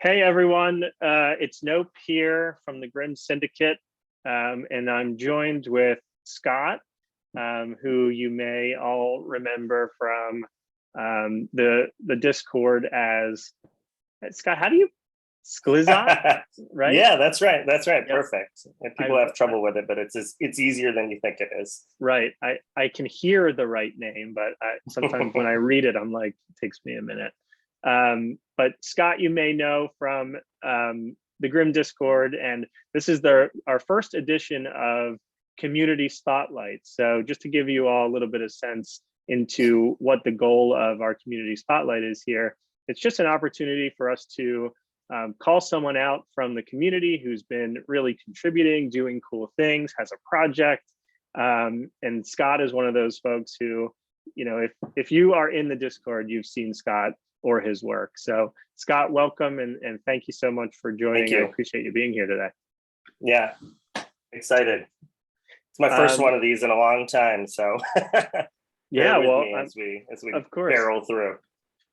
Hey everyone, it's Nope here from the Grim Syndicate, and I'm joined with Scott, who you may all remember from the Discord as Scott. How do you Sklizot, right? Yeah, that's right. That's right. Yep. Perfect. And people have trouble with it, but it's easier than you think it is. Right. I can hear the right name, but sometimes when I read it, I'm like, it takes me a minute. But Scott, you may know from the Grim Discord, and this is our first edition of Community Spotlight. So just to give you all a little bit of sense into what the goal of our Community Spotlight is here, it's just an opportunity for us to call someone out from the community who's been really contributing, doing cool things, has a project. And Scott is one of those folks who, if you are in the Discord, you've seen Scott or his work. So Scott, welcome and thank you so much for joining. I appreciate you being here today. Yeah, excited. It's my first one of these in a long time, so yeah, well, as we of course barrel through.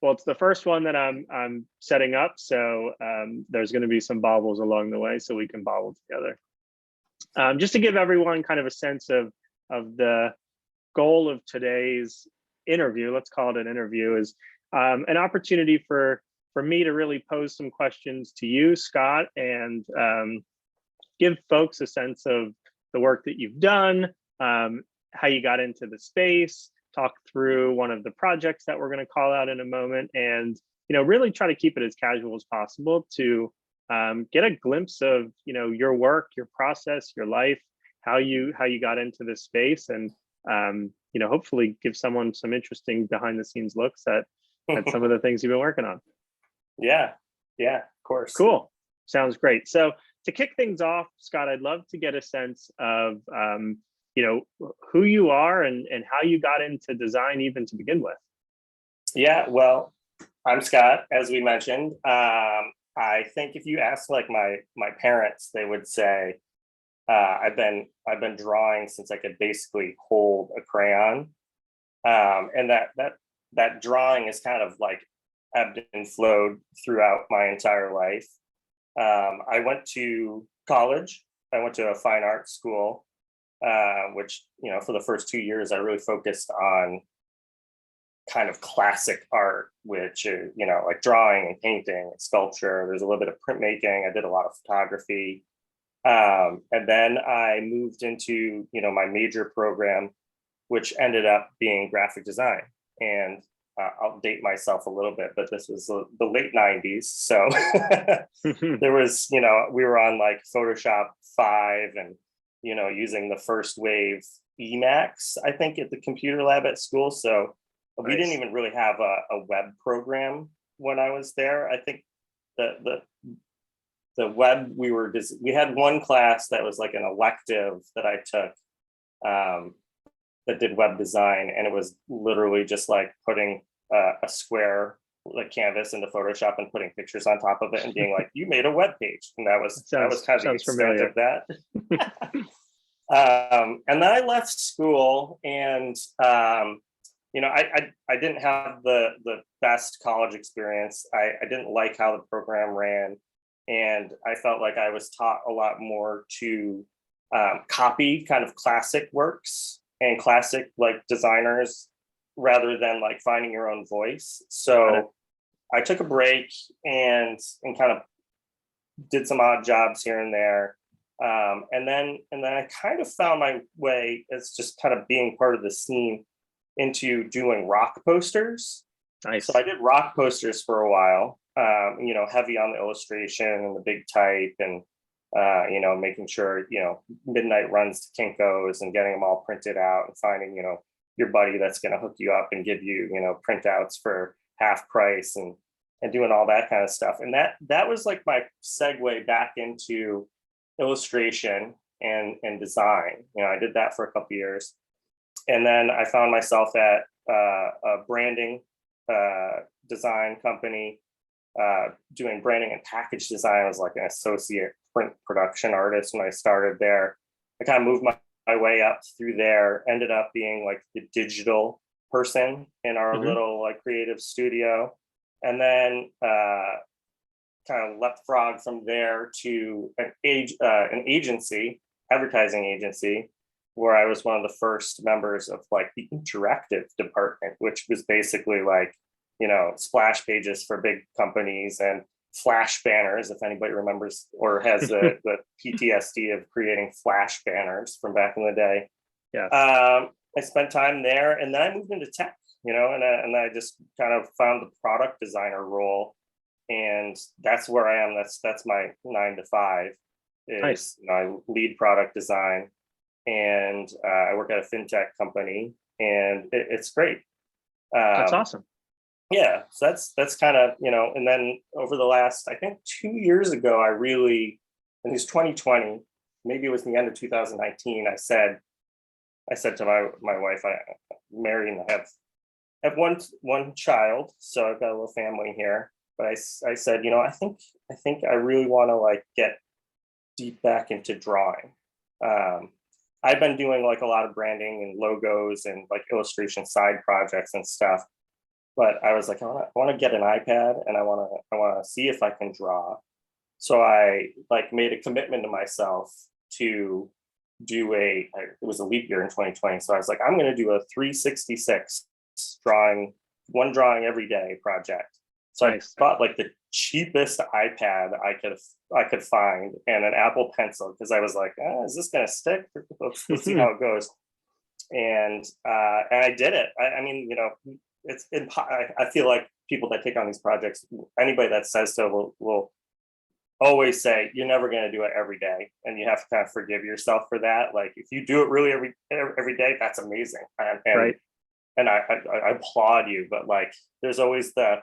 Well, it's the first one that I'm setting up, so there's going to be some bobbles along the way, so we can bobble together. Just to give everyone kind of a sense of the goal of today's interview, let's call it an interview, is an opportunity for me to really pose some questions to you, Scott, and give folks a sense of the work that you've done, how you got into the space, talk through one of the projects that we're going to call out in a moment, and really try to keep it as casual as possible to get a glimpse of your work, your process, your life, how you got into this space, and hopefully give someone some interesting behind the scenes looks at some of the things you've been working on. Yeah, of course. Cool. Sounds great. So to kick things off, Scott, I'd love to get a sense of who you are and how you got into design even to begin with. Yeah, well, I'm Scott, as we mentioned. I think if you ask like my parents, they would say I've been drawing since I could basically hold a crayon, and that drawing is kind of like ebbed and flowed throughout my entire life. I went to college. I went to a fine arts school, which for the first 2 years I really focused on kind of classic art, which is like drawing and painting and sculpture. There's a little bit of printmaking. I did a lot of photography. And then I moved into, my major program, which ended up being graphic design. And I'll date myself a little bit, but this was the late 90s. So there was, we were on like Photoshop 5 and, using the first wave Emacs, I think, at the computer lab at school. So we Nice. didn't even really have a web program when I was there. I think the web we had one class that was like an elective that I took that did web design, and it was literally just like putting a square like canvas into Photoshop and putting pictures on top of it and being like, you made a web page. And that was kind of the extent of that. And then I left school, and I didn't have the best college experience. I didn't like how the program ran, and I felt like I was taught a lot more to copy kind of classic works and classic like designers rather than like finding your own voice. So I took a break and kind of did some odd jobs here and there. And then I kind of found my way as just kind of being part of the scene into doing rock posters. Nice. So I did rock posters for a while, heavy on the illustration and the big type, and making sure, midnight runs to Kinko's and getting them all printed out and finding, your buddy that's going to hook you up and give you, printouts for half price and doing all that kind of stuff. And that was like my segue back into illustration and design. I did that for a couple of years. And then I found myself at a branding design company, doing branding and package design. I was like an associate print production artist when I started there. I kind of moved my way up through there, ended up being like the digital person in our little like creative studio. And then kind of leapfrog from there to an agency, advertising agency, where I was one of the first members of like the interactive department, which was basically like, you know, splash pages for big companies and flash banners, if anybody remembers or has the PTSD of creating flash banners from back in the day. Yes. I spent time there, and then I moved into tech, you know, and I just kind of found the product designer role, and that's where I am. That's my 9 to 5. Nice. You know, I lead product design, and I work at a fintech company, and it's great. That's awesome. Yeah, so that's kind of, you know, and then over the last, I think 2 years ago, I really, and it was 2020, maybe it was the end of 2019, I said to my wife, I'm married and I have one child, so I've got a little family here. But I said, you know, I think I really want to like get deep back into drawing. I've been doing like a lot of branding and logos and like illustration side projects and stuff. But I was like, I want to get an iPad and I want to see if I can draw. So I like made a commitment to myself to do it was a leap year in 2020. So I was like, I'm going to do a 366 one drawing every day project. So Nice. I bought like the cheapest iPad I could find and an Apple Pencil, because I was like, is this going to stick? Let's see how it goes. And I did it. I mean, you know, I feel like people that take on these projects, anybody that says so will always say you're never going to do it every day, and you have to kind of forgive yourself for that. Like if you do it really every day, that's amazing, Right. And I applaud you. But like there's always I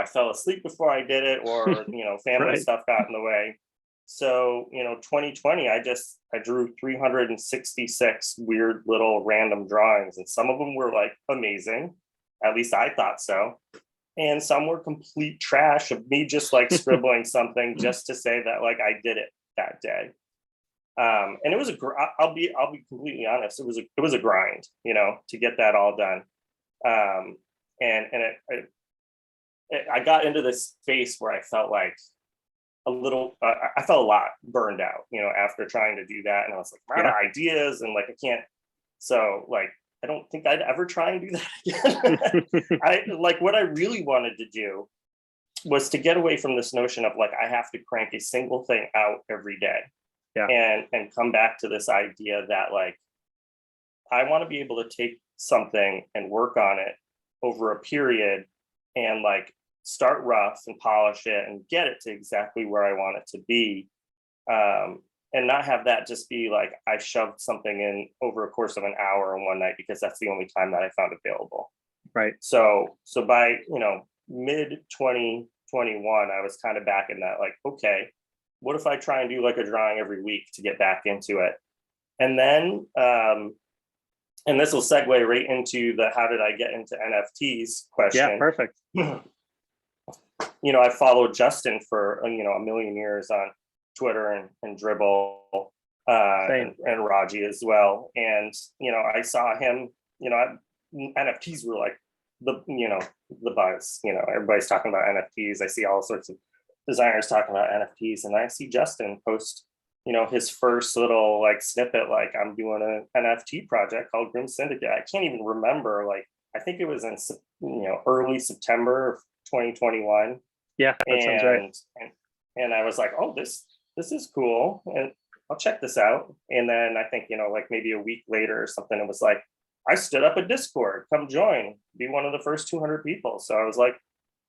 fell asleep before I did it, or you know, family Right. stuff got in the way. So, you know, 2020, I drew 366 weird little random drawings, and some of them were like amazing. At least I thought so. And some were complete trash of me just like scribbling something just to say that like I did it that day. And it was I'll be completely honest. It was a grind, you know, to get that all done. I got into this space where I felt like I felt a lot burned out, you know, after trying to do that. And I was like, out of ideas, and like I can't. So like I don't think I'd ever try and do that again. I like what I really wanted to do was to get away from this notion of like I have to crank a single thing out every day. Yeah. And come back to this idea that like I want to be able to take something and work on it over a period and like start rough and polish it and get it to exactly where I want it to be. And not have that just be like I shoved something in over a course of an hour in one night because that's the only time that I found available. Right. So by, you know, mid 2021, I was kind of back in that like, okay, what if I try and do like a drawing every week to get back into it? And then and this will segue right into the how did I get into NFTs question. Yeah, perfect. You know, I followed Justin for, you know, a million years on Twitter and Dribble and Raji as well. And, you know, I saw him, you know, NFTs were like the buzz, you know, everybody's talking about NFTs. I see all sorts of designers talking about NFTs, and I see Justin post, you know, his first little like snippet, like I'm doing an NFT project called Grim Syndicate. I can't even remember, like, I think it was in, you know, early September of 2021. Yeah, that sounds right. And I was like, oh, this is cool, and I'll check this out. And then I think, you know, like maybe a week later or something, it was like, I stood up a Discord, come join, be one of the first 200 people. So I was like,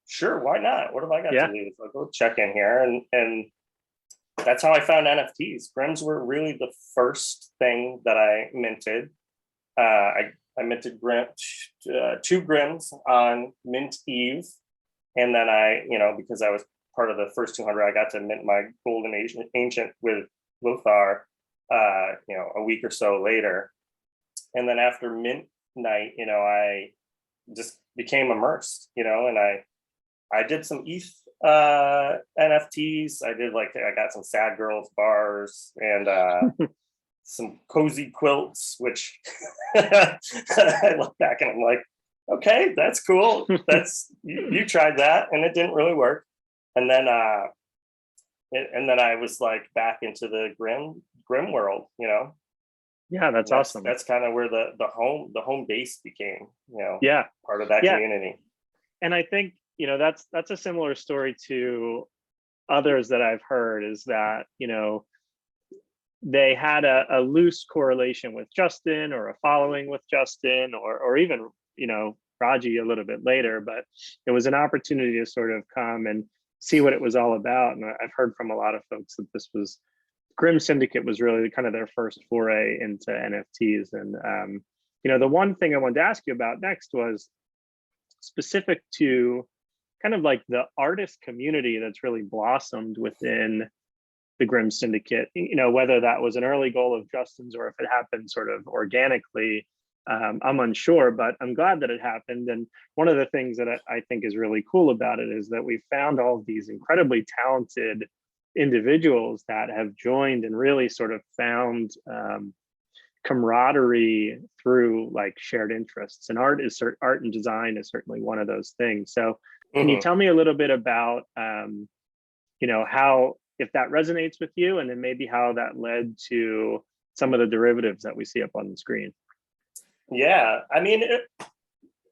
sure, why not? What have I got to lose? I'll go check in here. And that's how I found NFTs. Grims were really the first thing that I minted. I minted two Grims on Mint Eve. And then I, you know, because I was part of the first 200, I got to mint my Golden Ancient with Lothar, you know, a week or so later. And then after mint night, you know, I just became immersed, you know, and I did some ETH NFTs. I got some Sad Girls bars and some cozy quilts, which I look back and I'm like, okay, that's cool. That's you tried that and it didn't really work. And then and then I was like back into the Grim world, you know. Yeah, that's awesome. That's kind of where the home base became, you know, Yeah, part of that yeah. community. And I think, you know, that's a similar story to others that I've heard, is that, you know, they had a loose correlation with Justin, or a following with Justin, or even, you know, Raji a little bit later, but it was an opportunity to sort of come and see what it was all about. And I've heard from a lot of folks that this was, Grim Syndicate was really kind of their first foray into NFTs. And, you know, the one thing I wanted to ask you about next was specific to kind of like the artist community that's really blossomed within the Grim Syndicate, you know, whether that was an early goal of Justin's or if it happened sort of organically. I'm unsure, but I'm glad that it happened. And one of the things that I think is really cool about it is that we found all of these incredibly talented individuals that have joined and really sort of found camaraderie through like shared interests. And art and design is certainly one of those things. So can you tell me a little bit about, you know, how, if that resonates with you, and then maybe how that led to some of the derivatives that we see up on the screen? Yeah, I mean,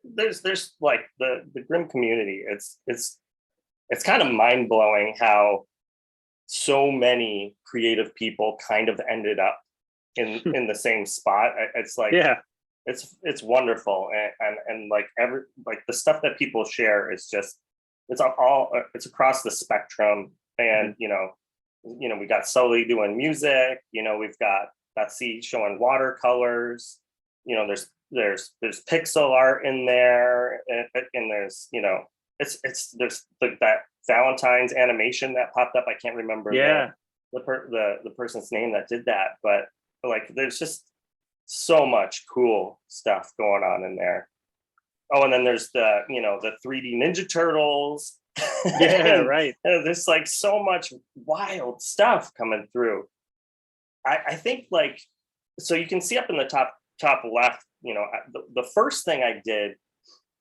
there's like the Grim community. It's kind of mind blowing how so many creative people kind of ended up in the same spot. It's like, yeah, it's wonderful, and like the stuff that people share is just, it's across the spectrum. And you know, we got Sully doing music. You know, we've got Betsy showing watercolors. You know, there's pixel art in there, and there's, you know, there's that Valentine's animation that popped up. I can't remember the person's name that did that, but like there's just so much cool stuff going on in there. Oh, and then there's the 3D Ninja Turtles. Yeah, right. There's like so much wild stuff coming through. I think, like, so you can see up in the top left, you know, the first thing I did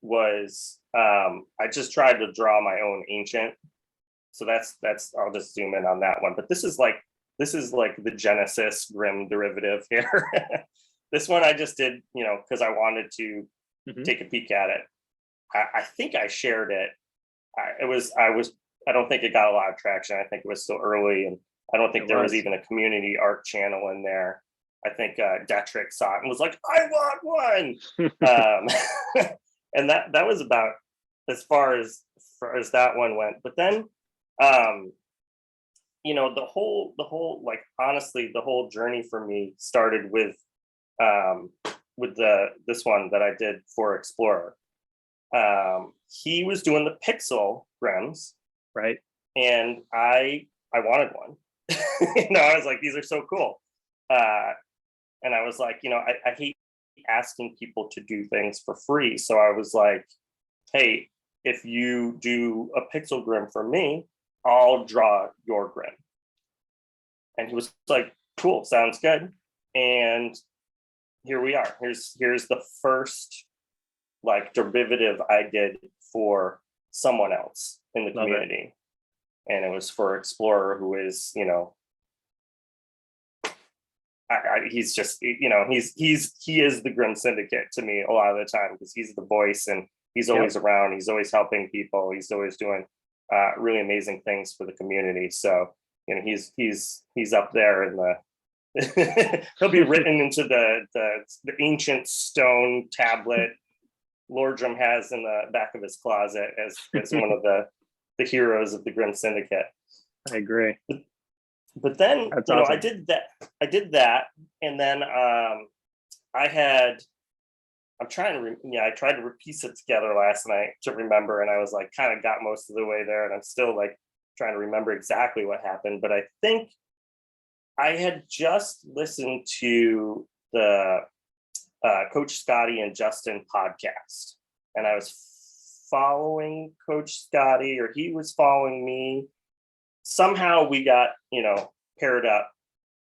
was I just tried to draw my own ancient. So that's I'll just zoom in on that one. But this is like the Genesis Grim derivative here. This one I just did, you know, because I wanted to take a peek at it. I think I shared it. I don't think it got a lot of traction. I think it was still early, and I don't think there was even a community art channel in there. I think Detrick saw it and was like, I want one. And that was about as far as that one went. But then, you know, the whole, like, honestly, the whole journey for me started with this one that I did for Explorer. He was doing the pixel Grims, right? And I wanted one. You know, I was like, these are so cool. And I was like, you know, I hate asking people to do things for free. So I was like, hey, if you do a pixel Grim for me, I'll draw your Grim. And he was like, cool, sounds good. And here we are. Here's the first like derivative I did for someone else in the community. And it was for Explorer, who is, you know, he's just, you know, he is the Grim Syndicate to me a lot of the time, because he's the voice, and he's always around. He's always helping people. He's always doing really amazing things for the community. So, you know, he's up there in the he'll be written into the ancient stone tablet Lordrum has in the back of his closet as one of the heroes of the Grim Syndicate. I agree. But then, that's awesome. I did that, and then I tried to piece it together last night to remember, and I was like, kind of got most of the way there, and I'm still like trying to remember exactly what happened. But I think I had just listened to the Coach Scotty and Justin podcast, and I was following Coach Scotty, or he was following me. Somehow we got, you know, paired up,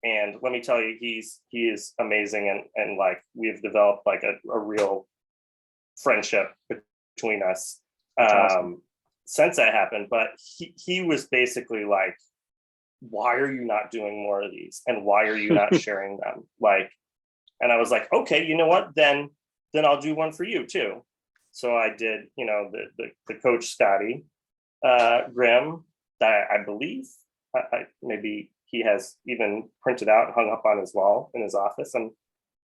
and let me tell you, he is amazing, and like we've developed like a real friendship between us awesome. Since that happened. But he was basically like, why are you not doing more of these? And why are you not sharing them? Like, and I was like, okay, you know what? Then I'll do one for you too. So I did, you know, the Coach Scotty Grim that I believe maybe he has even printed out and hung up on his wall in his office. And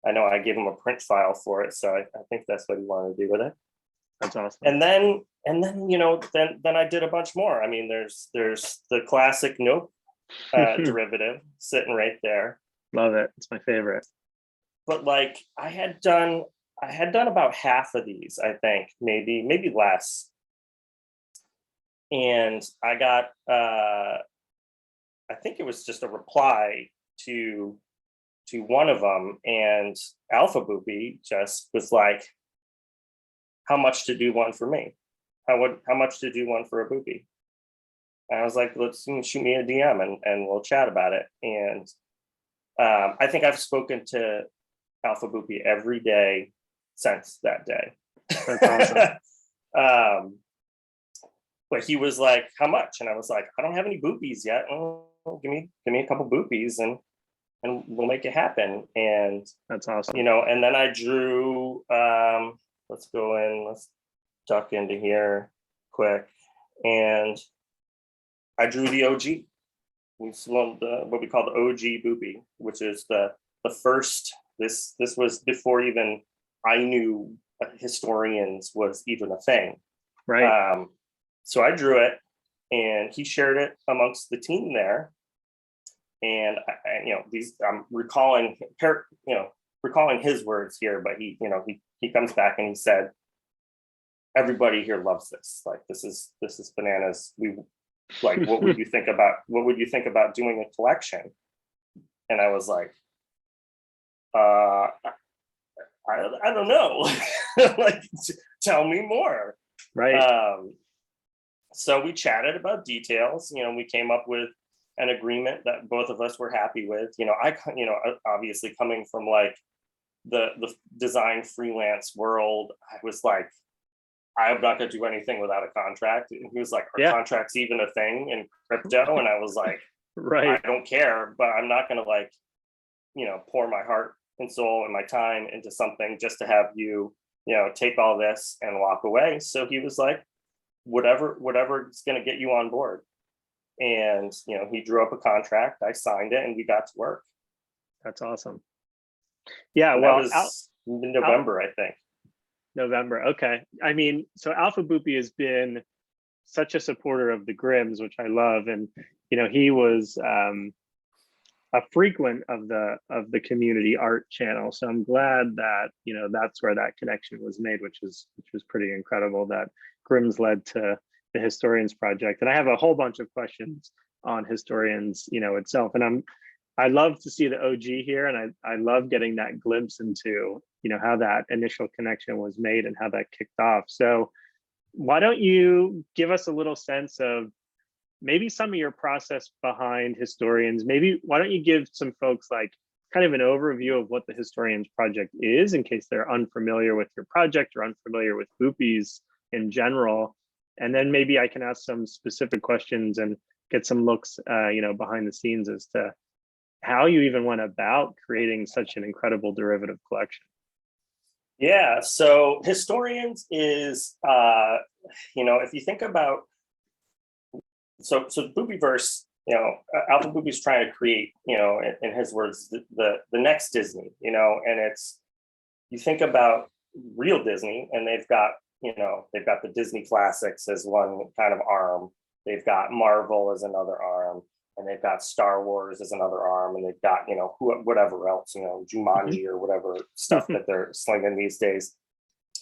I know I gave him a print file for it. So I think that's what he wanted to do with it. That's awesome. And then, you know, then I did a bunch more. I mean, there's the classic Nope derivative sitting right there. Love it. It's my favorite. But like I had done about half of these, I think, maybe less. And I got I think it was just a reply to one of them, and Alpha Boopie just was like, how much to do one for me? How much to do one for a Boopie? And I was like, let's shoot me a DM and we'll chat about it. And I think I've spoken to Alpha Boopie every day since that day. That's awesome. But he was like, how much? And I was like, I don't have any Boopies yet. Oh, give me a couple Boopies and we'll make it happen. And that's awesome. You know, and then I drew, let's duck into here quick. And I drew the OG. What we call the OG Boopie, which is the first, this was before even I knew historians was even a thing. Right. So I drew it and he shared it amongst the team there. And you know, I'm recalling his words here, but he comes back and he said, everybody here loves this. Like, this is bananas. Like, what would you think about doing a collection? And I was like, I don't know. Like, tell me more. Right. So we chatted about details. You know, we came up with an agreement that both of us were happy with. You know, obviously coming from like the design freelance world, I was like, I'm not going to do anything without a contract. And he was like, are contracts even a thing in crypto? And I was like, right. I don't care, but I'm not going to like, you know, pour my heart and soul and my time into something just to have you, you know, take all this and walk away. So he was like, whatever is going to get you on board. And, you know, he drew up a contract, I signed it, and we got to work. That's awesome. Yeah. And well, that was November, I think. November. Okay. I mean, so Alpha Boopie has been such a supporter of the Grims, which I love. And, you know, he was a frequent of the community art channel. So I'm glad that, you know, that's where that connection was made, which was pretty incredible that Grims led to the Historians Project. And I have a whole bunch of questions on Historians, you know, itself. And I love to see the OG here, and I love getting that glimpse into, you know, how that initial connection was made and how that kicked off. So why don't you give us a little sense of maybe some of your process behind Historians? Maybe why don't you give some folks like kind of an overview of what the Historians Project is, in case they're unfamiliar with your project or unfamiliar with Boopies in general. And then maybe I can ask some specific questions and get some looks, you know, behind the scenes as to how you even went about creating such an incredible derivative collection. Yeah, so Historians is, you know, if you think about, so Boopieverse, you know, Alpha Boopie's trying to create, you know, in his words, the next Disney, you know, and it's, you think about real Disney, and they've got the Disney classics as one kind of arm, they've got Marvel as another arm, and they've got Star Wars as another arm, and they've got, you know, whatever else, you know, Jumanji or whatever stuff that they're slinging these days.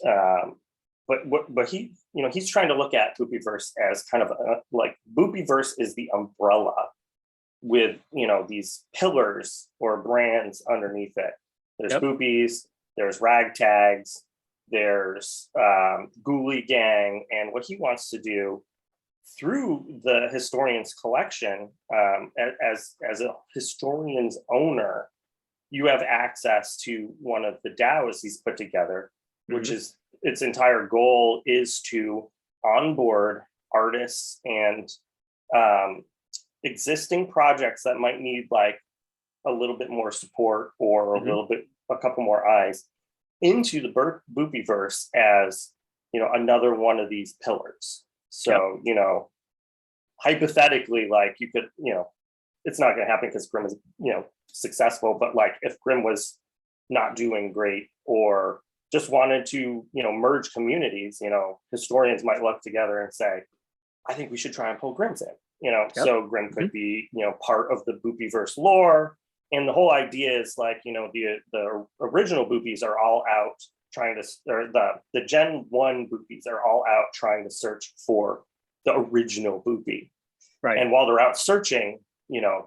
But he, you know, he's trying to look at Boopieverse as kind of like Boopieverse is the umbrella with, you know, these pillars or brands underneath it. There's Boopies, there's Ragtags, there's Ghoulie Gang, and what he wants to do through the Historians collection, as a Historians owner, you have access to one of the DAOs he's put together, which is, its entire goal is to onboard artists and existing projects that might need like a little bit more support or a couple more eyes into the Boopieverse as, another one of these pillars. So, hypothetically, like you could, it's not going to happen because Grim is, successful, but like if Grim was not doing great or just wanted to, merge communities, historians might look together and say, I think we should try and pull Grimm's in, so Grim could be, part of the Boopieverse lore. And the whole idea is like, the original Boopies are all out trying to, or the Gen 1 Boopies are all out trying to search for the original Boopie. Right. And while they're out searching,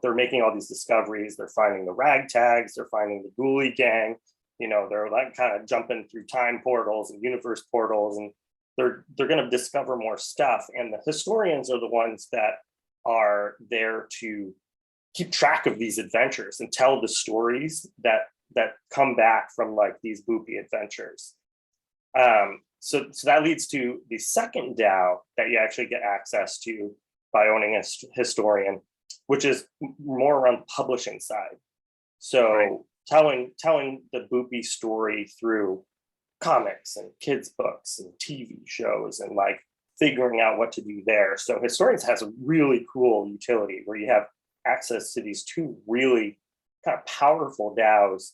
they're making all these discoveries. They're finding the ragtags, they're finding the ghoulie gang, they're like kind of jumping through time portals and universe portals, and they're going to discover more stuff. And the historians are the ones that are there to keep track of these adventures and tell the stories that come back from like these Boopie adventures. So that leads to the second DAO that you actually get access to by owning a historian, which is more around the publishing side. So telling the Boopie story through comics and kids books and TV shows and like figuring out what to do there. So historians has a really cool utility where you have access to these two really kind of powerful DAOs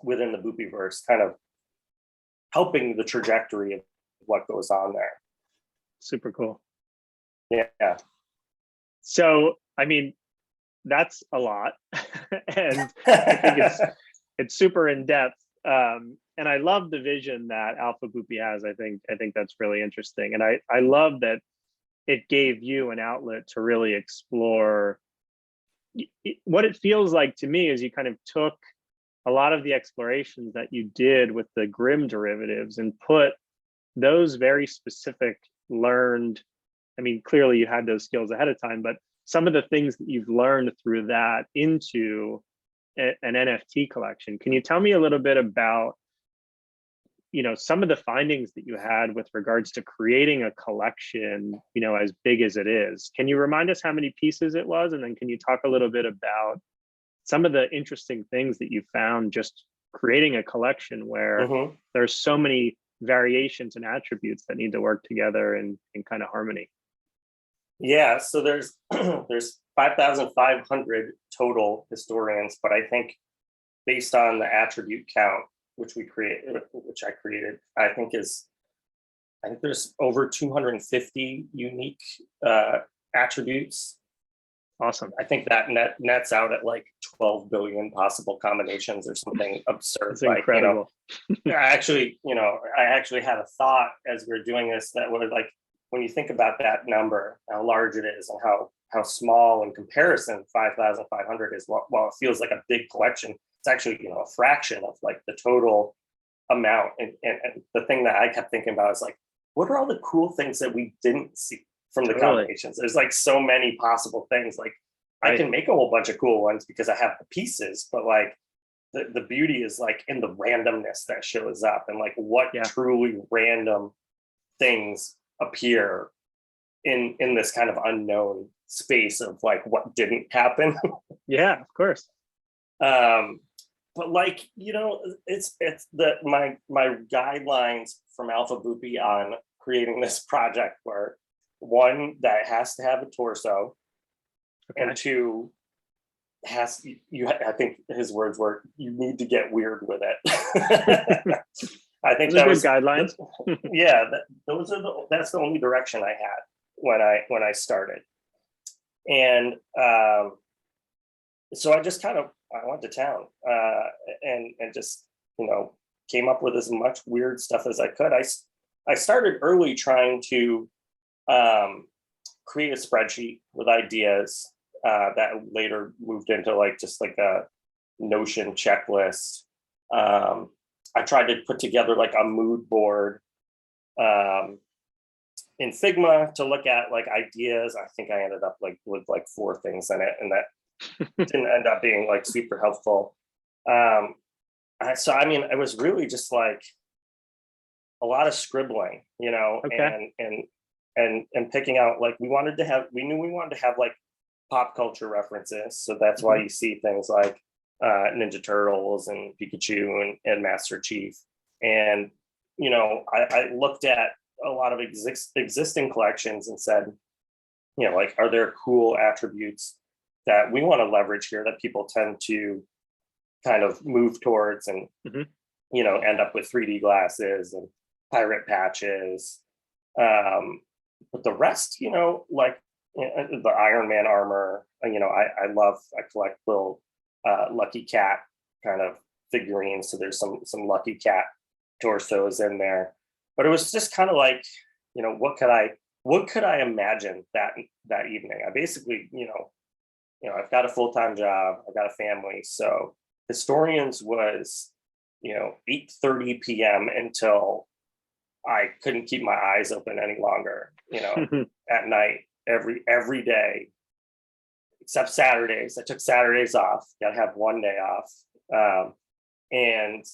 within the Boopieverse, kind of helping the trajectory of what goes on there. Super cool. Yeah. So, I mean, that's a lot. And I think it's super in depth. And I love the vision that Alpha Boopie has. I think that's really interesting. And I love that it gave you an outlet to really explore. What it feels like to me is you kind of took a lot of the explorations that you did with the Grim derivatives and put those very specific learned, I mean, clearly you had those skills ahead of time, but some of the things that you've learned through that into an NFT collection. Can you tell me a little bit about, some of the findings that you had with regards to creating a collection, as big as it is? Can you remind us how many pieces it was? And then can you talk a little bit about some of the interesting things that you found just creating a collection where there's so many variations and attributes that need to work together in kind of harmony? Yeah, so there's 5,500 total historians, but I think based on the attribute count, which I created, I think there's over 250 unique attributes. Awesome. I think that nets out at like 12 billion possible combinations or something absurd. That's incredible. I actually had a thought as we were doing this that was like, when you think about that number, how large it is and how small in comparison 5,500 is, while it feels like a big collection, it's actually, a fraction of like the total amount. And the thing that I kept thinking about is like, what are all the cool things that we didn't see from the combinations? There's like so many possible things. Like I can make a whole bunch of cool ones because I have the pieces, but like the beauty is like in the randomness that shows up and like what truly random things appear in this kind of unknown space of like what didn't happen. Yeah, of course. But like, it's my guidelines from Alpha Boopie on creating this project were, one, that it has to have a torso, and two, I think his words were, you need to get weird with it. I think that was guidelines. Yeah, that's the only direction I had when I started. And so I just I went to town and just, came up with as much weird stuff as I could. I started early trying to create a spreadsheet with ideas that later moved into just a Notion checklist. I tried to put together like a mood board in Figma to look at like ideas. I think I ended up with 4 things in it, and that didn't end up being like super helpful. So I mean, it was really just like a lot of scribbling, and picking out like we knew we wanted to have like pop culture references. So that's why you see things like Ninja Turtles and Pikachu and Master Chief. And, you know, I looked at a lot of existing collections and said, you know, like, are there cool attributes that we want to leverage here that people tend to kind of move towards and, you know, end up with 3D glasses and pirate patches. But the rest, you know, like the Iron Man armor, you know, I collect little Lucky Cat kind of figurines. So there's some Lucky Cat torsos in there. But it was just kind of like, you know, what could I imagine that evening? I basically, you know, I've got a full-time job, I've got a family. So Historians was, you know, 8:30 p.m. until I couldn't keep my eyes open any longer, you know, at night, every day, except Saturdays. I took Saturdays off, gotta have one day off. And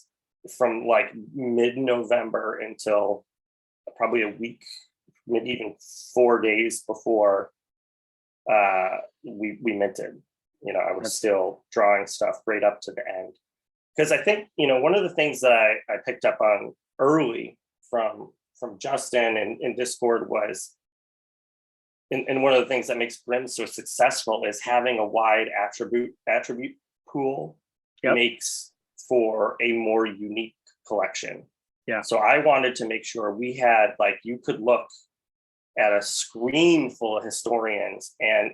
from like mid-November until probably a week, maybe even 4 days before we minted, you know, I was still drawing stuff right up to the end. Because I think, you know, one of the things that I picked up on early from Justin in Discord was, and one of the things that makes Grim so successful is having a wide attribute pool makes for a more unique collection. Yeah. So I wanted to make sure we had, like, you could look at a screen full of historians and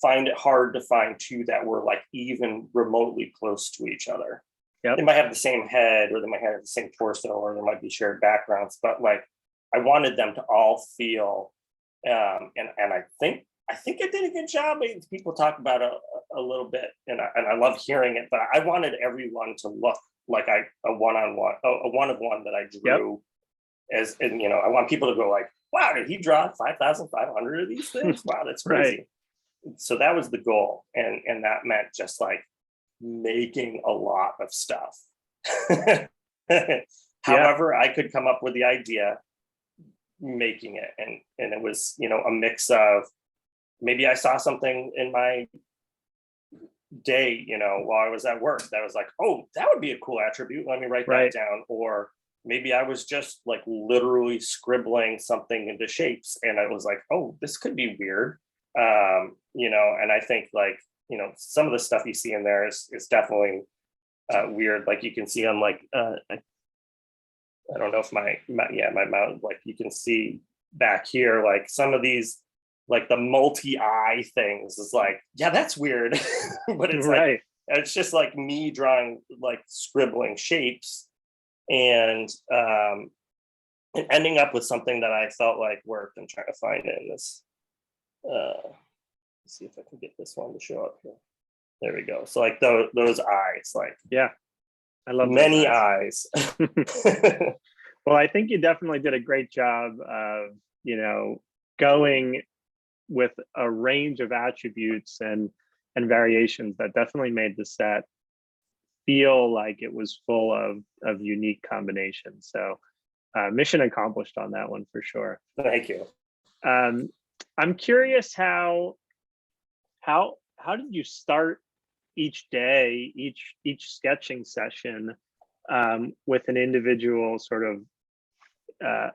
find it hard to find two that were like even remotely close to each other. Yep. They might have the same head, or they might have the same torso, or there might be shared backgrounds, but like I wanted them to all feel, and I think I did a good job. People talk about it a little bit, and I love hearing it, but I wanted everyone to look like a one of one that I drew. As, and you know, I want people to go like, wow, did he draw 5,500 of these things? Wow, that's crazy. Right. So that was the goal, and that meant just like making a lot of stuff. However, I could come up with the idea, making it, and it was, you know, a mix of maybe I saw something in my day, you know, while I was at work that was like, oh, that would be a cool attribute, let me write that down. Or maybe I was just like literally scribbling something into shapes, and I was like, oh, this could be weird. You know, and I think, like, you know, some of the stuff you see in there is definitely weird. Like you can see on like I don't know if my mount, like you can see back here, like some of these, like the multi-eye things is like, yeah, that's weird. But it's like, it's just like me drawing, like scribbling shapes, and ending up with something that I felt like worked. I'm trying to find it in this. Let's see if I can get this one to show up here. There we go. So like those eyes, like, yeah, I love many eyes. Well, I think you definitely did a great job of, you know, going with a range of attributes and variations that definitely made the set feel like it was full of unique combinations. So mission accomplished on that one for sure. Thank you. I'm curious how did you start each day, each sketching session with an individual sort of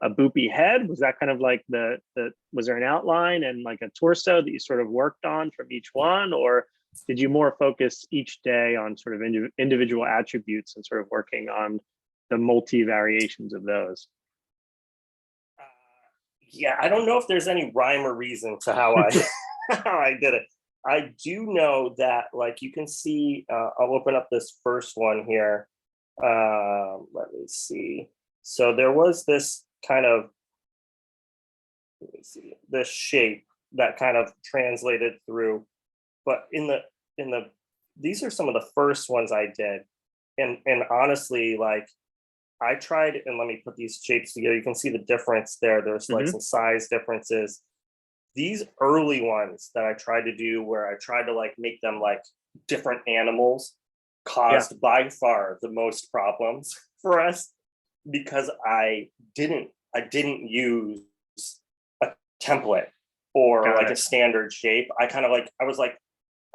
a boopy head? Was that kind of like was there an outline and like a torso that you sort of worked on from each one, or did you more focus each day on sort of individual attributes and sort of working on the multi variations of those? Yeah, I don't know if there's any rhyme or reason to how I how I did it. I do know that, like, you can see, I'll open up this first one here. Let me see. So there was this kind of, let me see, this shape that kind of translated through, but these are some of the first ones I did. And honestly, like, I tried, and let me put these shapes together. You can see the difference there. There's like some size differences. These early ones that I tried to do, where I tried to like make them like different animals, caused by far the most problems for us, because I didn't use a template or Got like it. a standard shape. I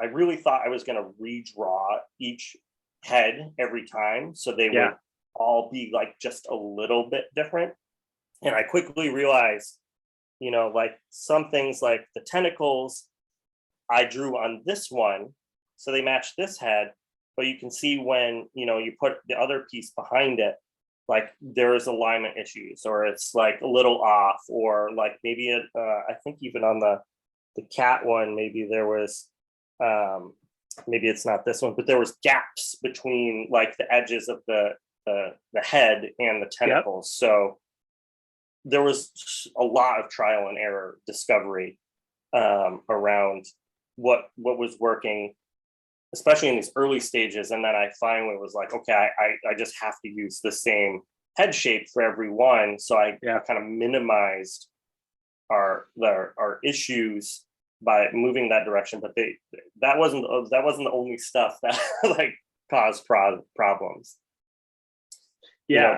really thought I was going to redraw each head every time, so they Yeah. would all be like just a little bit different. And I quickly realized, like some things like the tentacles I drew on this one, so they match this head, but you can see when, you put the other piece behind it, like there's alignment issues, or it's like a little off, or like maybe I think even on the cat one, maybe there was, maybe it's not this one, but there was gaps between like the edges of the head and the tentacles. Yep. So there was a lot of trial and error discovery around what was working, especially in these early stages. And then I finally was like, okay, I just have to use the same head shape for every one. So I kind of minimized our issues by moving that direction. But that wasn't the only stuff that like caused problems. Yeah,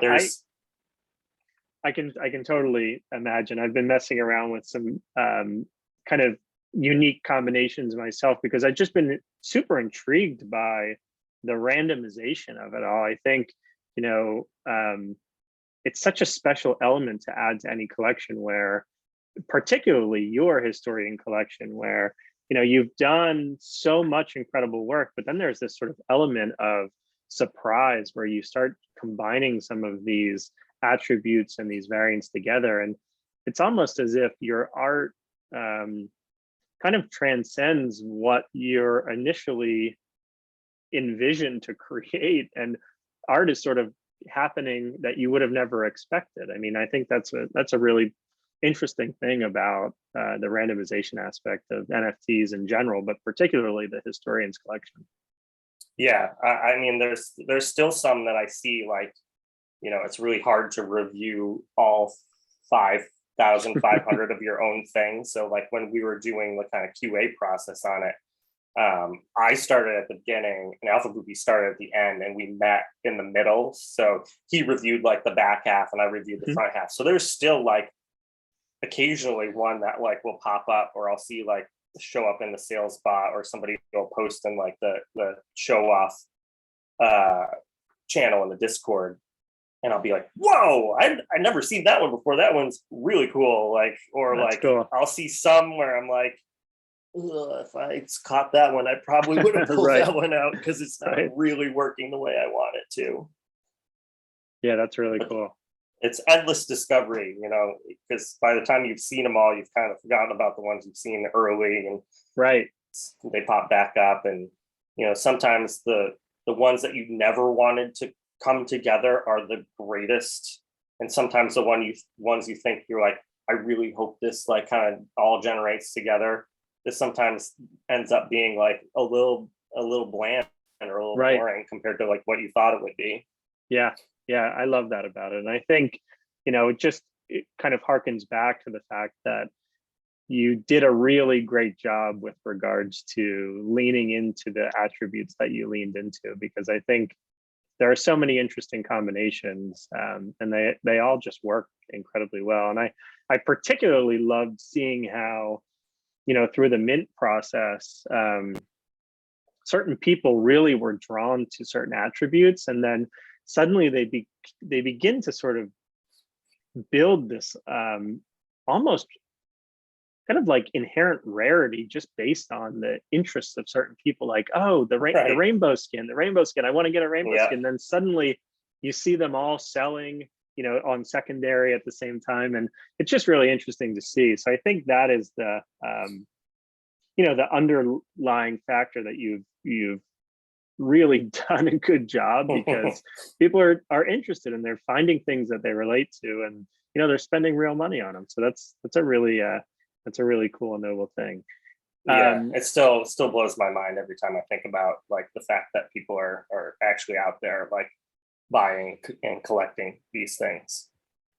I can totally imagine. I've been messing around with some kind of unique combinations myself, because I've just been super intrigued by the randomization of it all. I think, it's such a special element to add to any collection, where particularly your historian collection, where, you've done so much incredible work, but then there's this sort of element of surprise where you start combining some of these attributes and these variants together. And it's almost as if your art kind of transcends what you're initially envisioned to create, and art is sort of happening that you would have never expected. I mean, I think that's a really interesting thing about the randomization aspect of NFTs in general, but particularly the historians collection. Yeah, I mean, there's still some that I see, like, it's really hard to review all 5,500 of your own things. So like when we were doing the kind of QA process on it, I started at the beginning and Alpha Boopie started at the end, and we met in the middle. So he reviewed like the back half and I reviewed the front half. So there's still like occasionally one that like will pop up, or I'll see like show up in the sales bot, or somebody will post in like the show off channel in the Discord. And I'll be like, whoa, I never seen that one before. That one's really cool. Like, or that's like, cool. I'll see some where I'm like, if I caught that one, I probably would have pulled that one out, because it's not really working the way I want it to. Yeah, that's really cool. It's endless discovery, because by the time you've seen them all, you've kind of forgotten about the ones you've seen early, and they pop back up. And, sometimes the ones that you never wanted to come together are the greatest. And sometimes the ones you think you're like, I really hope this like kind of all generates together, this sometimes ends up being like a little bland or a little boring compared to like what you thought it would be. Yeah, I love that about it. And I think, it kind of harkens back to the fact that you did a really great job with regards to leaning into the attributes that you leaned into, because I think there are so many interesting combinations, and they all just work incredibly well. And I particularly loved seeing how, through the mint process, certain people really were drawn to certain attributes, and then suddenly they begin to sort of build this almost kind of like inherent rarity just based on the interests of certain people. Like, oh, the rainbow skin, I want to get a rainbow skin. Then suddenly you see them all selling, on secondary at the same time. And it's just really interesting to see. So I think that is the, the underlying factor that you've really done a good job, because people are interested and they're finding things that they relate to, and, they're spending real money on them. So that's a really cool and noble thing. It still blows my mind every time I think about like the fact that people are actually out there like buying and collecting these things.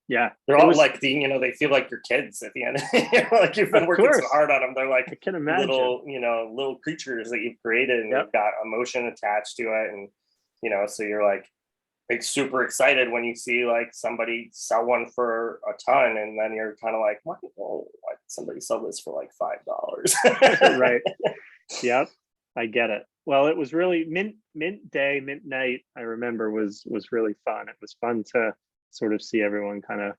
Yeah, they're all like they feel like your kids at the end. Like you've been working so hard on them. They're like, I can imagine, little creatures that you've created, and you've got emotion attached to it, and so you're like, like super excited when you see like somebody sell one for a ton, and then you're kind of like, why did somebody sell this for like $5? Right. Yep. I get it. Well, it was really mint day, mint night. I remember was really fun. It was fun to sort of see everyone kind of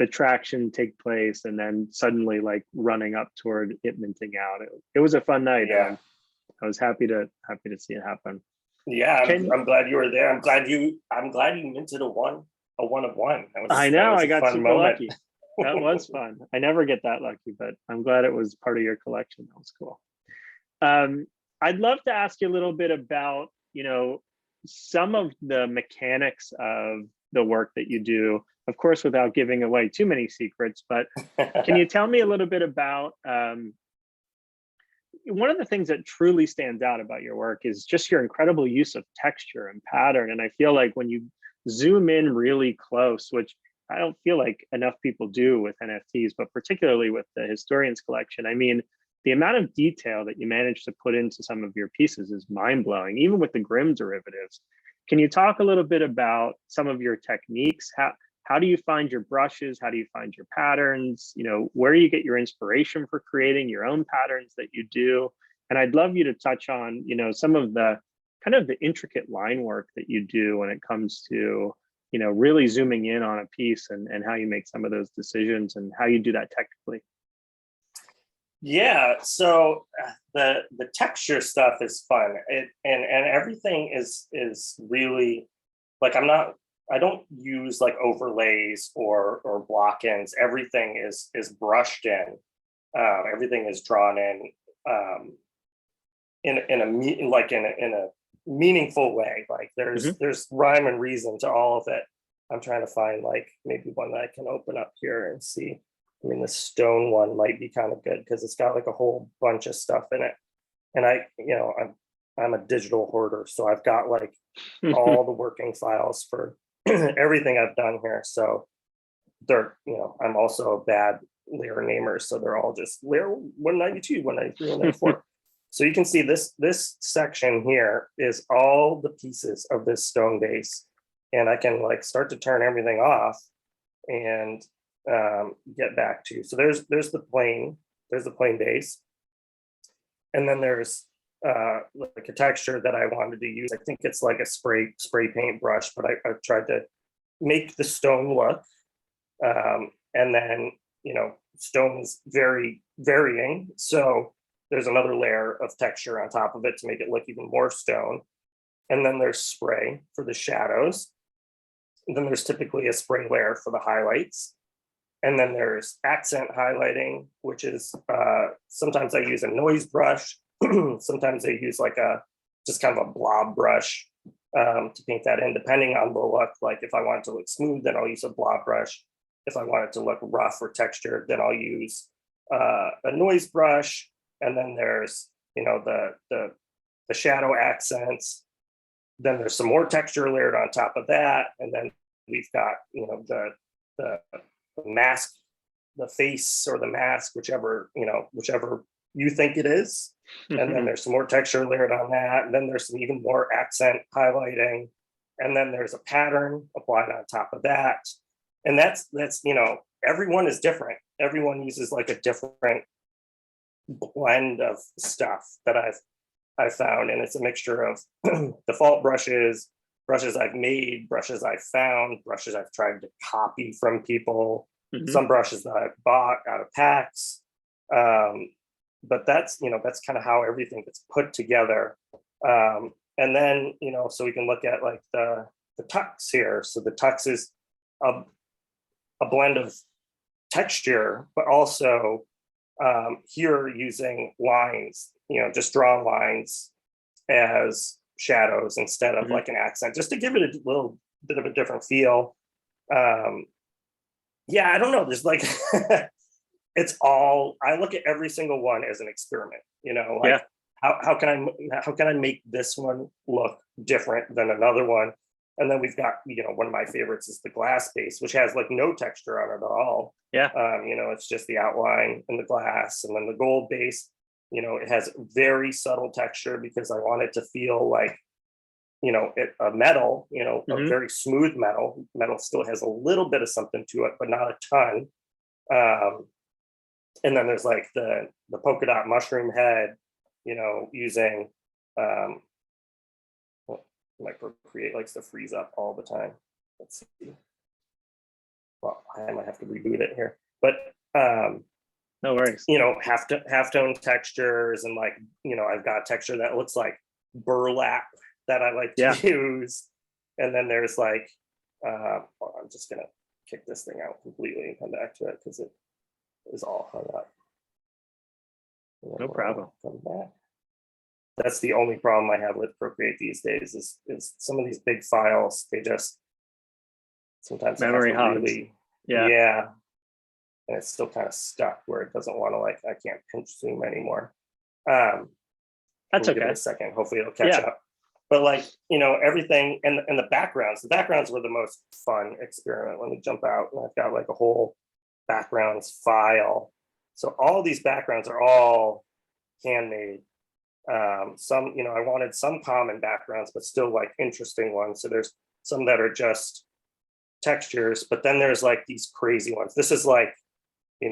the traction take place, and then suddenly like running up toward it minting out. It was a fun night. Yeah. I was happy to see it happen. Yeah, I'm glad you were there. I'm glad you minted a one of one. I know, I got super moment. lucky. That was fun. I never get that lucky, but I'm glad it was part of your collection. That was cool. I'd love to ask you a little bit about, some of the mechanics of the work that you do, of course, without giving away too many secrets, but can you tell me a little bit about, one of the things that truly stands out about your work is just your incredible use of texture and pattern. And I feel like when you zoom in really close, which I don't feel like enough people do with NFTs, but particularly with the Historians collection, I mean, the amount of detail that you manage to put into some of your pieces is mind-blowing, even with the Grim derivatives. Can you talk a little bit about some of your techniques? How do you find your brushes? How do you find your patterns? Where do you get your inspiration for creating your own patterns that you do? And I'd love you to touch on, some of the kind of the intricate line work that you do when it comes to, really zooming in on a piece and how you make some of those decisions and how you do that technically. Yeah, so the texture stuff is fun. And everything is really like, I don't use like overlays or block-ins. Everything is brushed in. Everything is drawn in a meaningful way. Like there's rhyme and reason to all of it. I'm trying to find like maybe one that I can open up here and see. I mean, the stone one might be kind of good because it's got like a whole bunch of stuff in it. And I'm a digital hoarder, so I've got like all the working files for everything I've done here. So they're, I'm also a bad layer namer, so they're all just layer 192, 193, 194. So you can see this section here is all the pieces of this stone base, and I can like start to turn everything off and get back to. So there's the plain base, and then there's like a texture that I wanted to use. I think it's like a spray paint brush, but I tried to make the stone look, and then stone is very varying, so there's another layer of texture on top of it to make it look even more stone. And then there's spray for the shadows, and then there's typically a spray layer for the highlights. And then there's accent highlighting, which is sometimes I use a noise brush. Sometimes I use like just kind of a blob brush to paint that in, depending on the look. Like if I want it to look smooth, then I'll use a blob brush. If I want it to look rough or textured, then I'll use a noise brush. And then there's the shadow accents. Then there's some more texture layered on top of that, and then we've got the mask, the face or the mask, whichever you think it is. And then there's some more texture layered on that. And then there's some even more accent highlighting. And then there's a pattern applied on top of that. And that's everyone is different. Everyone uses like a different blend of stuff that I've found. And it's a mixture of default brushes I've made, brushes I've found, brushes I've tried to copy from people, some brushes that I've bought out of packs. But that's kind of how everything gets put together. And then, so we can look at like the tux here. So the tux is a blend of texture, but also here using lines, just drawn lines as shadows instead of like an accent, just to give it a little bit of a different feel. I don't know. There's like, I look at every single one as an experiment, how can I make this one look different than another one? And then we've got, one of my favorites is the glass base, which has like no texture on it at all. Yeah. It's just the outline and the glass. And then the gold base, it has very subtle texture because I want it to feel like a metal, a Mhm. very smooth metal. Metal still has a little bit of something to it, but not a ton. And then there's like the polka dot mushroom head, using my Procreate likes to freeze up all the time. Let's see. Well, I might have to reboot it here, but No worries. halftone textures, and like, I've got a texture that looks like burlap that I like to Yeah. use. And then there's like, I'm just gonna kick this thing out completely and come back to it because it is all hung up. No problem. Come back. That's the only problem I have with Procreate these days is some of these big files, they just sometimes Memory hogs. really, Yeah. yeah. And it's still kind of stuck where it doesn't want to, like, I can't pinch zoom anymore. That's we'll okay. Give it a second. Hopefully it'll catch up. But like, everything and the backgrounds were the most fun experiment. Let me jump out, and I've got like a whole backgrounds file. So all these backgrounds are all handmade. Some, I wanted some common backgrounds, but still like interesting ones. So there's some that are just textures, but then there's like these crazy ones. This is like, I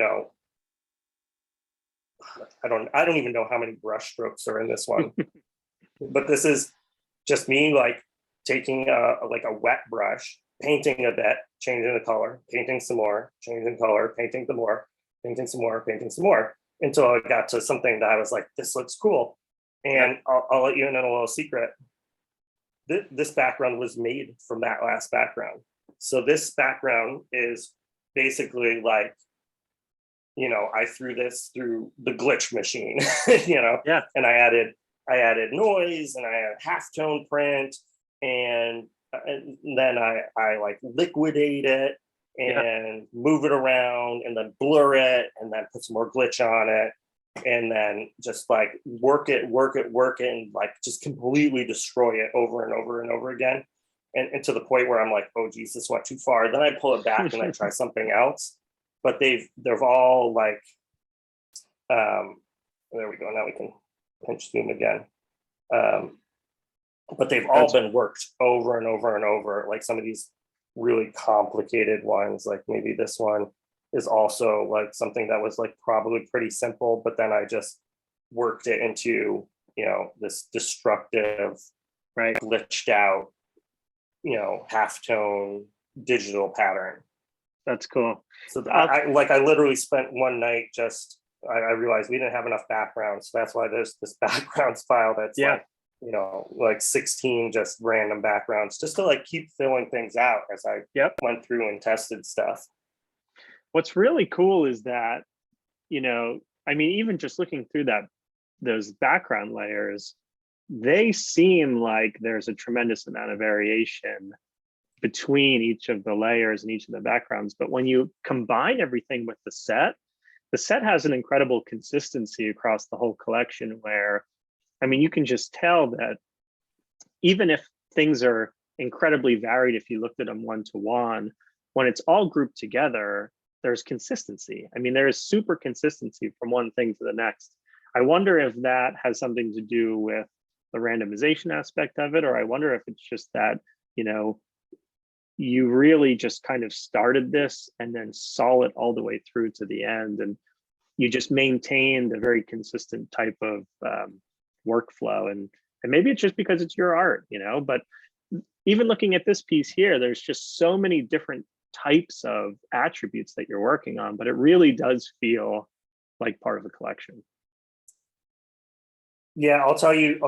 don't even know how many brush strokes are in this one, but this is just me like taking a wet brush, painting a bit, changing the color, painting some more, changing color, painting some more, painting some more, painting some more, until I got to something that I was like, this looks cool. And I'll let you in on a little secret. This background was made from that last background. So this background is basically like, I threw this through the glitch machine, and I added noise, and I had halftone print, and then I like liquidate it and move it around, and then blur it, and then put some more glitch on it, and then just like work it, and like just completely destroy it over and over and over again. And to the point where I'm like, oh geez, this went too far. Then I pull it back and I try something else. But they've all like, there we go. Now we can pinch zoom again. But they've all been worked over and over and over. Like some of these really complicated ones, like maybe this one is also like something that was like probably pretty simple, but then I just worked it into, this destructive, glitched out, halftone digital pattern. That's cool. So I literally spent one night I realized we didn't have enough backgrounds. So that's why there's this backgrounds file that's like 16 just random backgrounds, just to like keep filling things out as I went through and tested stuff. What's really cool is that, even just looking through those background layers, they seem like there's a tremendous amount of variation between each of the layers and each of the backgrounds. But when you combine everything with the set has an incredible consistency across the whole collection where, you can just tell that even if things are incredibly varied, if you looked at them one-to-one, when it's all grouped together, there's consistency. There is super consistency from one thing to the next. I wonder if that has something to do with the randomization aspect of it, or I wonder if it's just that, you really just kind of started this and then saw it all the way through to the end, and you just maintained a very consistent type of workflow. And maybe it's just because it's your art, but even looking at this piece here, there's just so many different types of attributes that you're working on, but it really does feel like part of the collection. Yeah, I'll tell you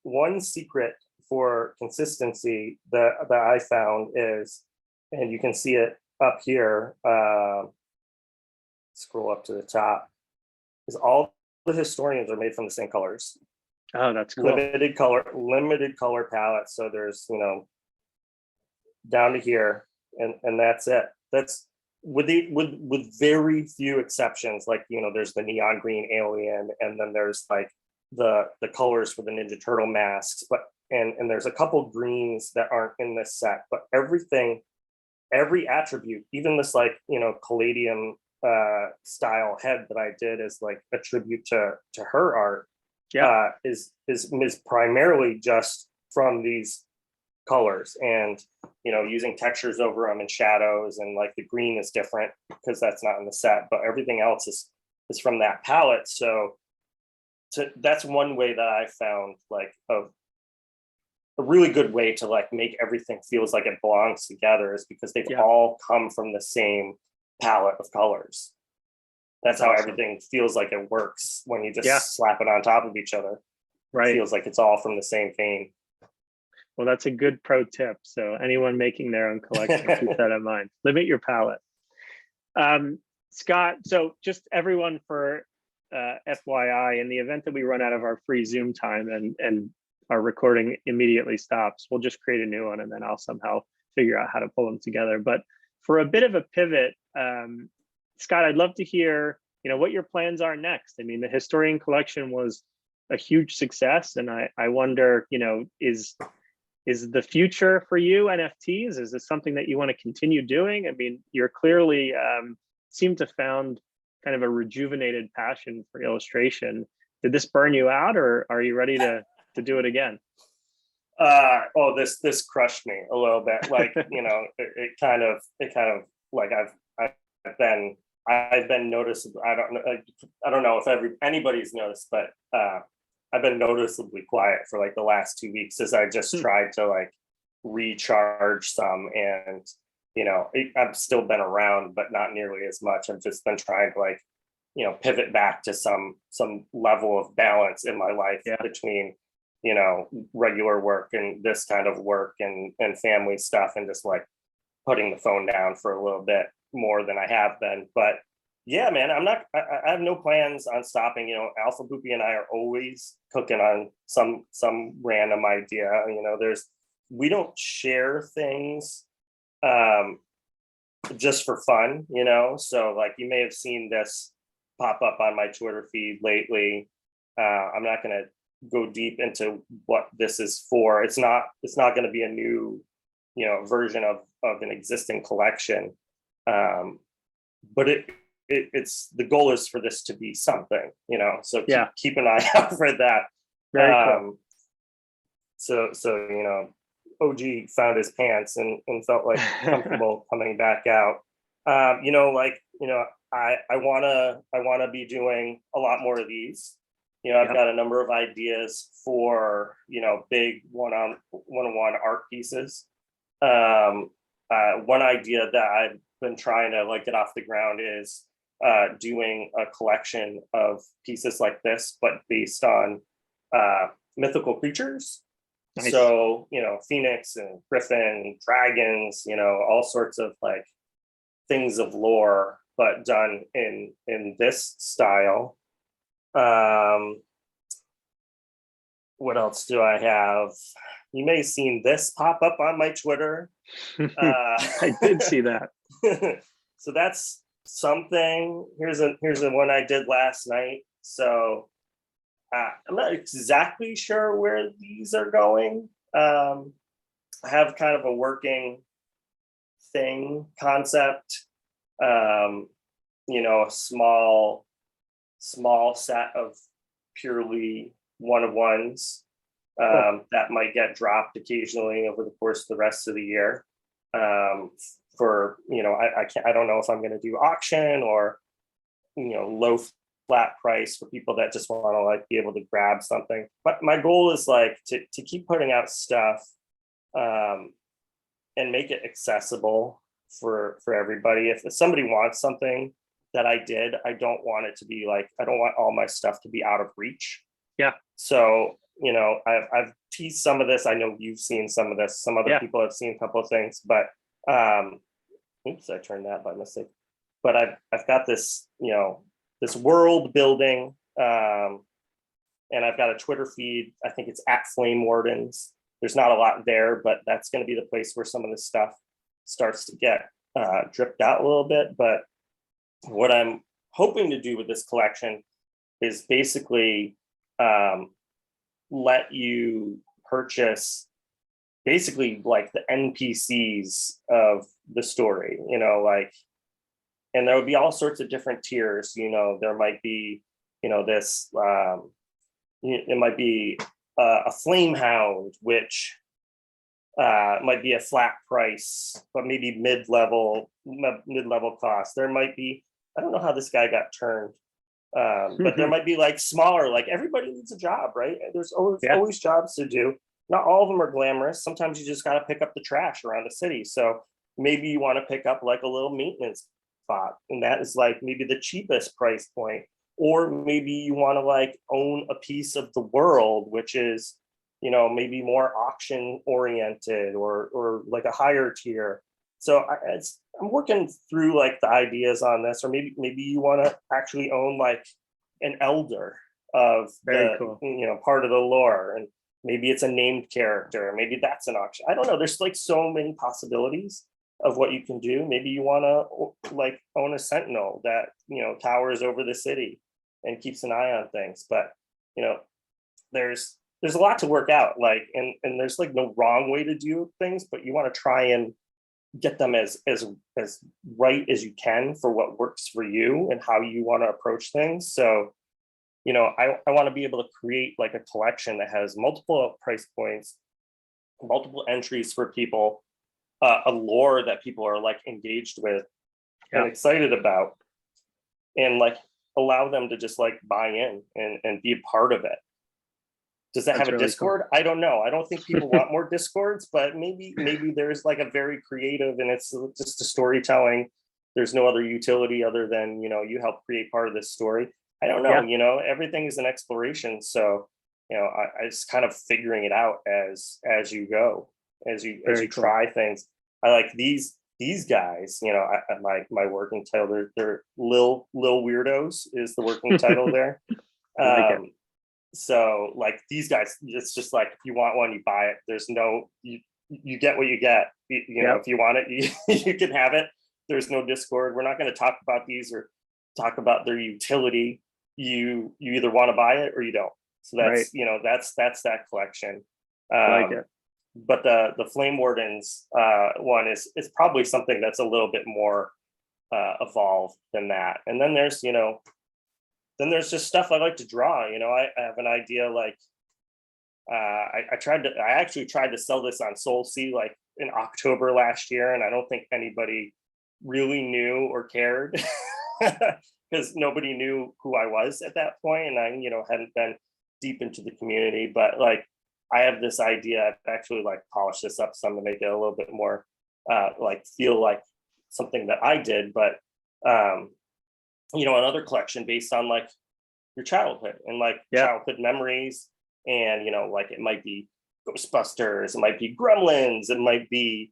one secret for consistency that I found is, and you can see it up here, scroll up to the top, is all the historians are made from the same colors. Oh, that's cool. Limited color palette. So there's, down to here, and that's it. That's with very few exceptions. Like, there's the neon green alien, and then there's like the colors for the Ninja Turtle masks, but and there's a couple greens that aren't in this set, but every attribute, even this like, Caladium style head that I did as like a tribute to her art, is primarily just from these colors, and using textures over them and shadows, and like the green is different because that's not in the set, but everything else is from that palette. So that's one way that I found like a really good way to like make everything feels like it belongs together, is because they've all come from the same palette of colors. That's how everything feels like it works when you just slap it on top of each other. Right. It feels like it's all from the same vein. Well, that's a good pro tip. So anyone making their own collection, keep that in mind. Limit your palette. Scott, so just everyone for FYI, in the event that we run out of our free Zoom time and our recording immediately stops, we'll just create a new one and then I'll somehow figure out how to pull them together. But for a bit of a pivot, Scott, I'd love to hear, what your plans are next. I mean, the Historian collection was a huge success, and I wonder, is the future for you NFTs? Is this something that you want to continue doing? I mean, you're clearly seem to found kind of a rejuvenated passion for illustration. Did this burn you out, or are you ready to do it again? This crushed me a little bit. Like, it kind of like I've been noticeable. I don't know if anybody's noticed, but I've been noticeably quiet for like the last 2 weeks as I just tried to like recharge some, and I've still been around, but not nearly as much. I've just been trying to like pivot back to some level of balance in my life between regular work and this kind of work and family stuff, and just like putting the phone down for a little bit more than I have been. But yeah, man, I have no plans on stopping. Alpha Boopie and I are always cooking on some random idea. We don't share things just for fun, so like you may have seen this pop up on my Twitter feed lately. I'm not going to go deep into what this is for. It's not going to be a new version of an existing collection, but it's the goal is for this to be something, so keep an eye out for that. Very cool. So OG found his pants and felt like comfortable coming back out. I want to be doing a lot more of these. I've got a number of ideas for big one-on-one art pieces. One idea that I've been trying to like get off the ground is doing a collection of pieces like this, but based on mythical creatures. Nice. So, Phoenix and Griffin, dragons, all sorts of like things of lore, but done in this style. What else do I have? You may have seen this pop up on my Twitter. I did see that. So that's something. Here's a one I did last night. So I'm not exactly sure where these are going. I have kind of a working concept. A small set of purely one-of-ones that might get dropped occasionally over the course of the rest of the year. For I don't know if I'm going to do auction or low flat price for people that just want to like be able to grab something. But my goal is like to keep putting out stuff and make it accessible for everybody. If somebody wants something that I did, I don't want it to be like, I don't want all my stuff to be out of reach. Yeah. So, I've teased some of this. I know you've seen some of this. Some other people have seen a couple of things, but oops, I turned that by mistake. But I've got this, this world building, and I've got a Twitter feed. I think it's at Flame Wardens. There's not a lot there, but that's going to be the place where some of this stuff starts to get dripped out a little bit. But what I'm hoping to do with this collection is basically let you purchase basically like the NPCs of the story, and there would be all sorts of different tiers. There might be, this, it might be a flame hound, which might be a flat price, but maybe mid-level cost. There might be, I don't know how this guy got turned, but there might be like smaller, like everybody needs a job, right? There's always jobs to do. Not all of them are glamorous. Sometimes you just got to pick up the trash around the city. So maybe you want to pick up like a little maintenance spot, and that is like maybe the cheapest price point. Or maybe you want to like own a piece of the world, which is, you know, maybe more auction oriented or like a higher tier. So I'm working through like the ideas on this, or maybe you want to actually own like an elder of Very cool. you know, part of the lore, and maybe it's a named character, maybe that's an auction. I don't know. There's like so many possibilities of what you can do. Maybe you want to like own a sentinel that, you know, towers over the city and keeps an eye on things. But, you know, there's a lot to work out, like, and there's like no wrong way to do things, but you want to try and get them as right as you can for what works for you and how you want to approach things. So, you know, I want to be able to create like a collection that has multiple price points, multiple entries for people, a lore that people are like engaged with and excited about, and like allow them to just like buy in and be a part of it. Does that have a really Discord? Cool. I don't know. I don't think people want more Discords, but maybe there's like a very creative, and it's just a storytelling. There's no other utility other than, you know, you help create part of this story. I don't know, you know, everything is an exploration. So, you know, I just kind of figuring it out as you go, as you try things. I like these guys, you know, my working title, they're Lil Weirdos is the working title there. So like these guys, it's just like, if you want one, you buy it. There's no, you get what you get. You know, if you want it, you can have it. There's no Discord. We're not going to talk about these or talk about their utility. You either want to buy it or you don't. So that's, you know, that's that collection. Like it. But the Flame Wardens one is probably something that's a little bit more evolved than that. And then there's, you know, then there's just stuff I like to draw. You know, I have an idea, like I actually tried to sell this on SoulSea like in October last year, and I don't think anybody really knew or cared because nobody knew who I was at that point, and I, you know, hadn't been deep into the community. But like, I have this idea. I've actually like polished this up some to make it a little bit more like feel like something that I did. But you know, another collection based on like your childhood and like childhood memories. And, you know, like it might be Ghostbusters, it might be Gremlins, it might be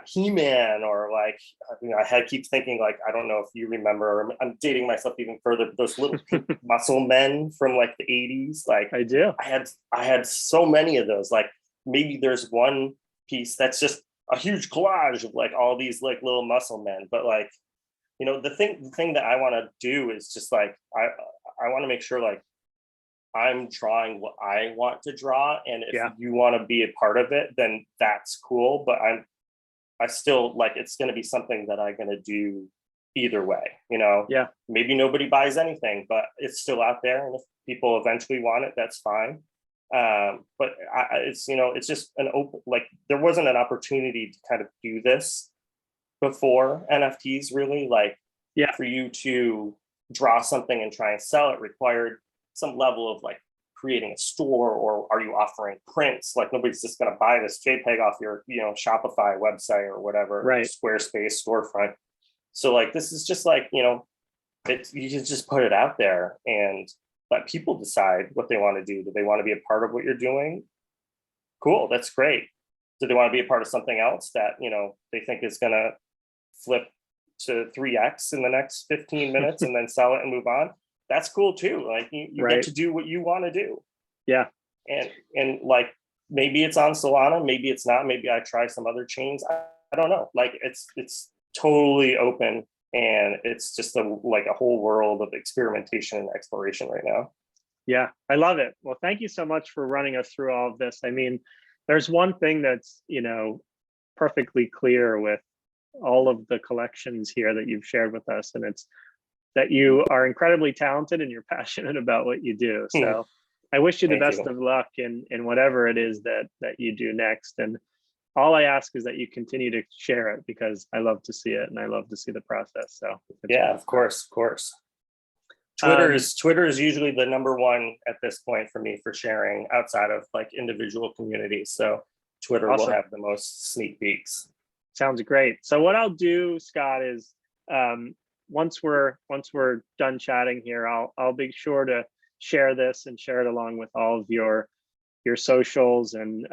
He-Man, or like, you know, I keep thinking like, I don't know if you remember, I'm dating myself even further, those little muscle men from like the 80s. Like I do. I had so many of those. Like maybe there's one piece that's just a huge collage of like all these like little muscle men, but like, you know, the thing that I want to do is just like, I want to make sure like I'm drawing what I want to draw. And if you want to be a part of it, then that's cool. But I still like, it's going to be something that I'm going to do either way, you know? Yeah. Maybe nobody buys anything, but it's still out there. And if people eventually want it, that's fine. But it's, you know, it's just an open, like there wasn't an opportunity to kind of do this before NFTs really, like for you to draw something and try and sell it required some level of like creating a store, or are you offering prints? Like nobody's just going to buy this JPEG off your, you know, Shopify website or whatever, Squarespace storefront. So like, this is just like, you know, you can just put it out there and let people decide what they want to do. Do they want to be a part of what you're doing? Cool, that's great. Do they want to be a part of something else that, you know, they think is going to flip to 3x in the next 15 minutes and then sell it and move on? That's cool too. Like you get to do what you want to do. Yeah. And like, maybe it's on Solana, maybe it's not, maybe I try some other chains. I don't know. Like it's totally open, and it's just like a whole world of experimentation and exploration right now. Yeah, I love it. Well, thank you so much for running us through all of this. I mean, there's one thing that's, you know, perfectly clear with all of the collections here that you've shared with us, and it's that you are incredibly talented and you're passionate about what you do. So I wish you the Thank best you. of luck in whatever it is that you do next. And all I ask is that you continue to share it, because I love to see it and I love to see the process. So Yeah, of course, of course. Um, Twitter is usually the number one at this point for me for sharing outside of like individual communities. So Twitter will awesome. have the most sneak peeks. Sounds great. So what I'll do, Scott, is once we're done chatting here, I'll be sure to share this and share it along with all of your socials, and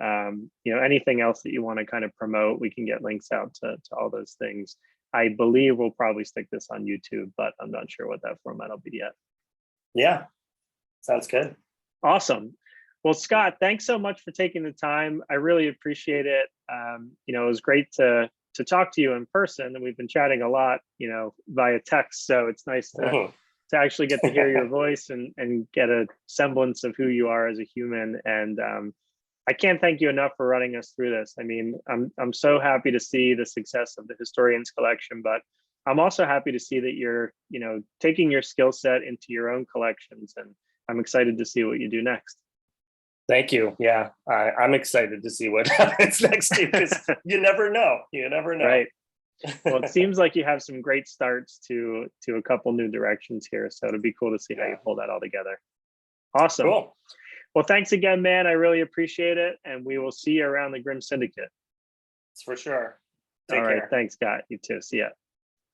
anything else that you want to kind of promote. We can get links out to all those things. I believe we'll probably stick this on YouTube, but I'm not sure what that format will be yet. Yeah, sounds good. Awesome. Well, Scott, thanks so much for taking the time. I really appreciate it. It was great to talk to you in person, and we've been chatting a lot, via text. So it's nice to actually get to hear your voice and get a semblance of who you are as a human. And I can't thank you enough for running us through this. I mean, I'm so happy to see the success of the Historians Collection, but I'm also happy to see that you're, taking your skill set into your own collections, and I'm excited to see what you do next. Thank you. Yeah, I'm excited to see what happens next year, because you never know. You never know. Right. Well, it seems like you have some great starts to a couple new directions here. So it'd be cool to see how you pull that all together. Awesome. Cool. Well, thanks again, man. I really appreciate it. And we will see you around the Grim Syndicate. It's for sure. Take All right. care. Thanks, Scott. You too. See ya.